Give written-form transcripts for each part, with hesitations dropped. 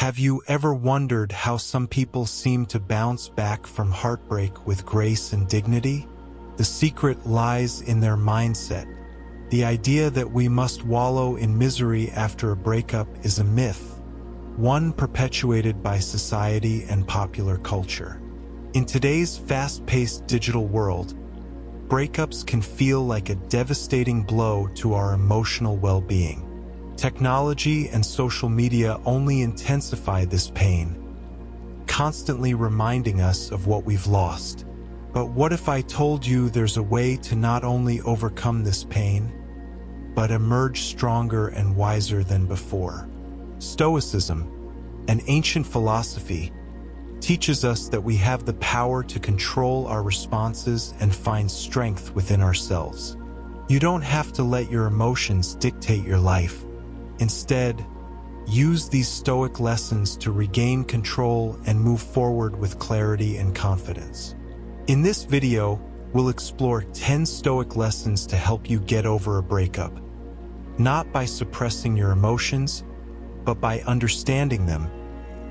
Have you ever wondered how some people seem to bounce back from heartbreak with grace and dignity? The secret lies in their mindset. The idea that we must wallow in misery after a breakup is a myth, one perpetuated by society and popular culture. In today's fast-paced digital world, breakups can feel like a devastating blow to our emotional well-being. Technology and social media only intensify this pain, constantly reminding us of what we've lost. But what if I told you there's a way to not only overcome this pain, but emerge stronger and wiser than before? Stoicism, an ancient philosophy, teaches us that we have the power to control our responses and find strength within ourselves. You don't have to let your emotions dictate your life. Instead, use these Stoic lessons to regain control and move forward with clarity and confidence. In this video, we'll explore 10 Stoic lessons to help you get over a breakup, not by suppressing your emotions, but by understanding them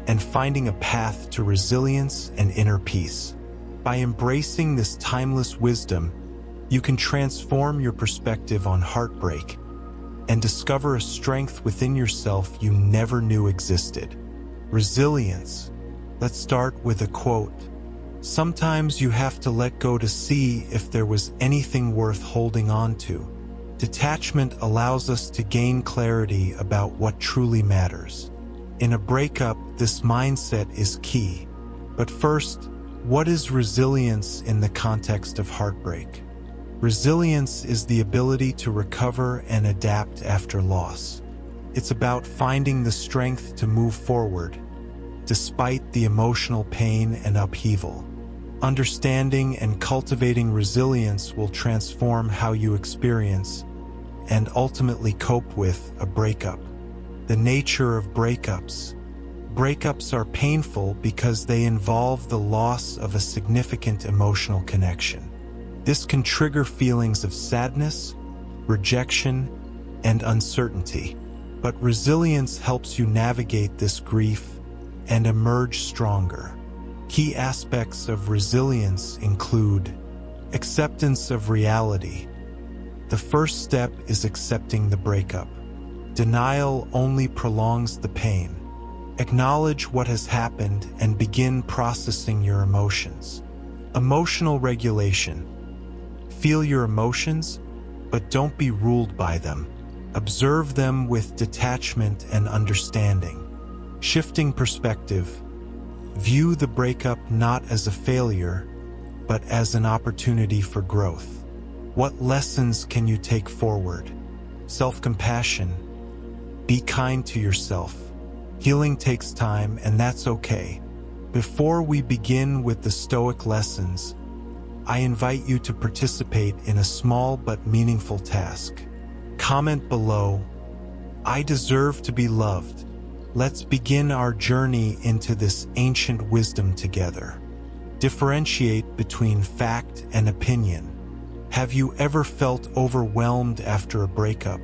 and finding a path to resilience and inner peace. By embracing this timeless wisdom, you can transform your perspective on heartbreak and discover a strength within yourself you never knew existed. Resilience. Let's start with a quote. Sometimes you have to let go to see if there was anything worth holding on to. Detachment allows us to gain clarity about what truly matters. In a breakup, this mindset is key. But first, what is resilience in the context of heartbreak? Resilience is the ability to recover and adapt after loss. It's about finding the strength to move forward, despite the emotional pain and upheaval. Understanding and cultivating resilience will transform how you experience and ultimately cope with a breakup. The nature of breakups. Breakups are painful because they involve the loss of a significant emotional connection. This can trigger feelings of sadness, rejection, and uncertainty. But resilience helps you navigate this grief and emerge stronger. Key aspects of resilience include acceptance of reality. The first step is accepting the breakup. Denial only prolongs the pain. Acknowledge what has happened and begin processing your emotions. Emotional regulation. Feel your emotions, but don't be ruled by them. Observe them with detachment and understanding. Shifting perspective. View the breakup not as a failure, but as an opportunity for growth. What lessons can you take forward? Self-compassion. Be kind to yourself. Healing takes time, and that's okay. Before we begin with the Stoic lessons, I invite you to participate in a small but meaningful task. Comment below, "I deserve to be loved." Let's begin our journey into this ancient wisdom together. Differentiate between fact and opinion. Have you ever felt overwhelmed after a breakup,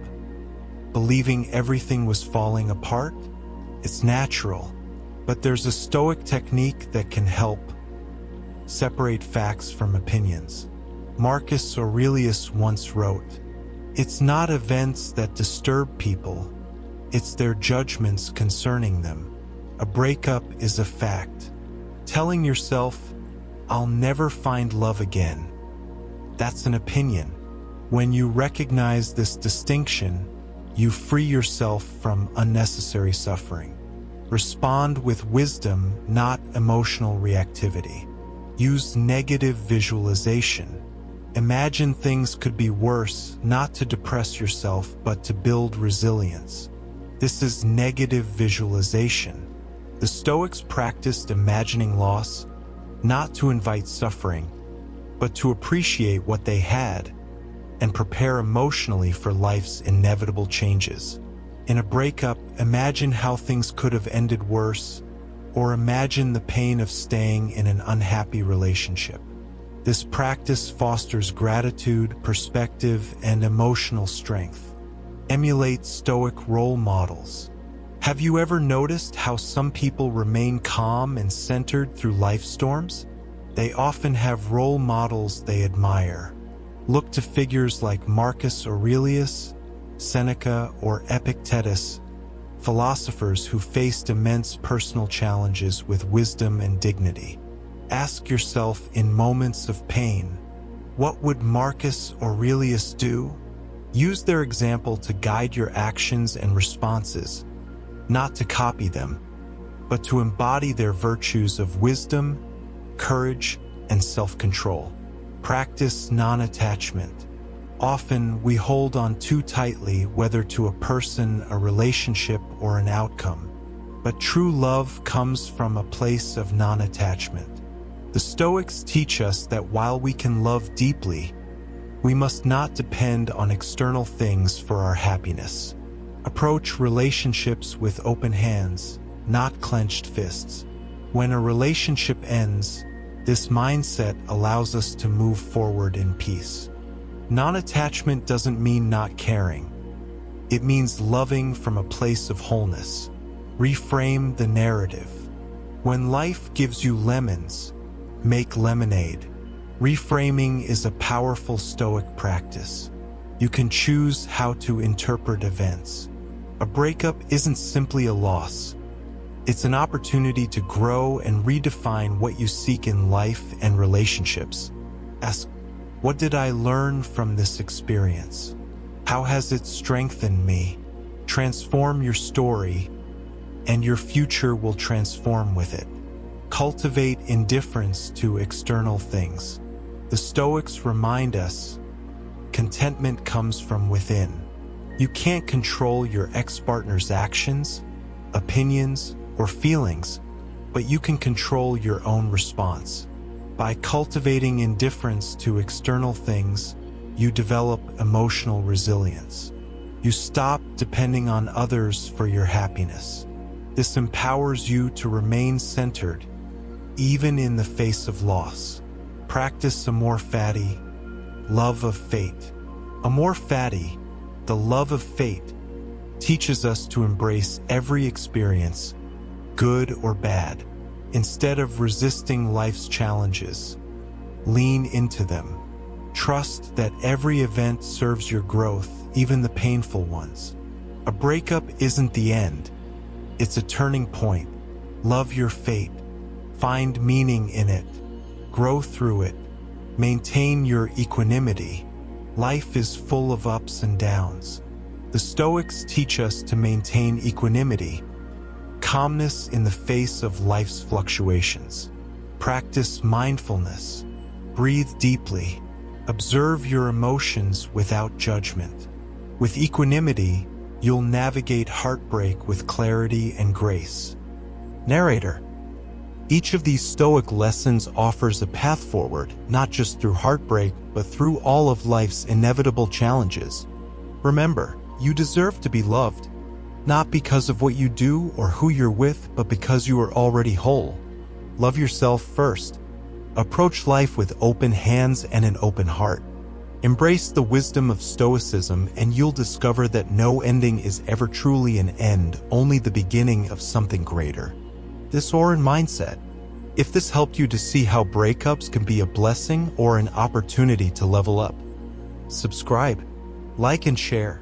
believing everything was falling apart? It's natural, but there's a Stoic technique that can help separate facts from opinions. Marcus Aurelius once wrote, "It's not events that disturb people, it's their judgments concerning them." A breakup is a fact. Telling yourself, "I'll never find love again," that's an opinion. When you recognize this distinction, you free yourself from unnecessary suffering. Respond with wisdom, not emotional reactivity. Use negative visualization. Imagine things could be worse, not to depress yourself, but to build resilience. This is negative visualization. The Stoics practiced imagining loss, not to invite suffering, but to appreciate what they had and prepare emotionally for life's inevitable changes. In a breakup, imagine how things could have ended worse, or imagine the pain of staying in an unhappy relationship. This practice fosters gratitude, perspective, and emotional strength. Emulate Stoic role models. Have you ever noticed how some people remain calm and centered through life storms? They often have role models they admire. Look to figures like Marcus Aurelius, Seneca, or Epictetus, philosophers who faced immense personal challenges with wisdom and dignity. Ask yourself in moments of pain, what would Marcus Aurelius do? Use their example to guide your actions and responses, not to copy them, but to embody their virtues of wisdom, courage, and self-control. Practice non-attachment. Often, we hold on too tightly, whether to a person, a relationship, or an outcome. But true love comes from a place of non-attachment. The Stoics teach us that while we can love deeply, we must not depend on external things for our happiness. Approach relationships with open hands, not clenched fists. When a relationship ends, this mindset allows us to move forward in peace. Non-attachment doesn't mean not caring. It means loving from a place of wholeness. Reframe the narrative. When life gives you lemons, make lemonade. Reframing is a powerful Stoic practice. You can choose how to interpret events. A breakup isn't simply a loss. It's an opportunity to grow and redefine what you seek in life and relationships. Ask, what did I learn from this experience? How has it strengthened me? Transform your story, and your future will transform with it. Cultivate indifference to external things. The Stoics remind us, contentment comes from within. You can't control your ex-partner's actions, opinions, or feelings, but you can control your own response. By cultivating indifference to external things, you develop emotional resilience. You stop depending on others for your happiness. This empowers you to remain centered, even in the face of loss. Practice amor fati, love of fate. Amor fati, the love of fate, teaches us to embrace every experience, good or bad. Instead of resisting life's challenges, lean into them. Trust that every event serves your growth, even the painful ones. A breakup isn't the end. It's a turning point. Love your fate. Find meaning in it. Grow through it. Maintain your equanimity. Life is full of ups and downs. The Stoics teach us to maintain equanimity, calmness in the face of life's fluctuations. Practice mindfulness. Breathe deeply. Observe your emotions without judgment. With equanimity, you'll navigate heartbreak with clarity and grace. Narrator. Each of these Stoic lessons offers a path forward, not just through heartbreak, but through all of life's inevitable challenges. Remember, you deserve to be loved, not because of what you do or who you're with, but because you are already whole. Love yourself first. Approach life with open hands and an open heart. Embrace the wisdom of Stoicism, and you'll discover that no ending is ever truly an end, only the beginning of something greater. This Oran mindset. If this helped you to see how breakups can be a blessing or an opportunity to level up, subscribe, like, and share.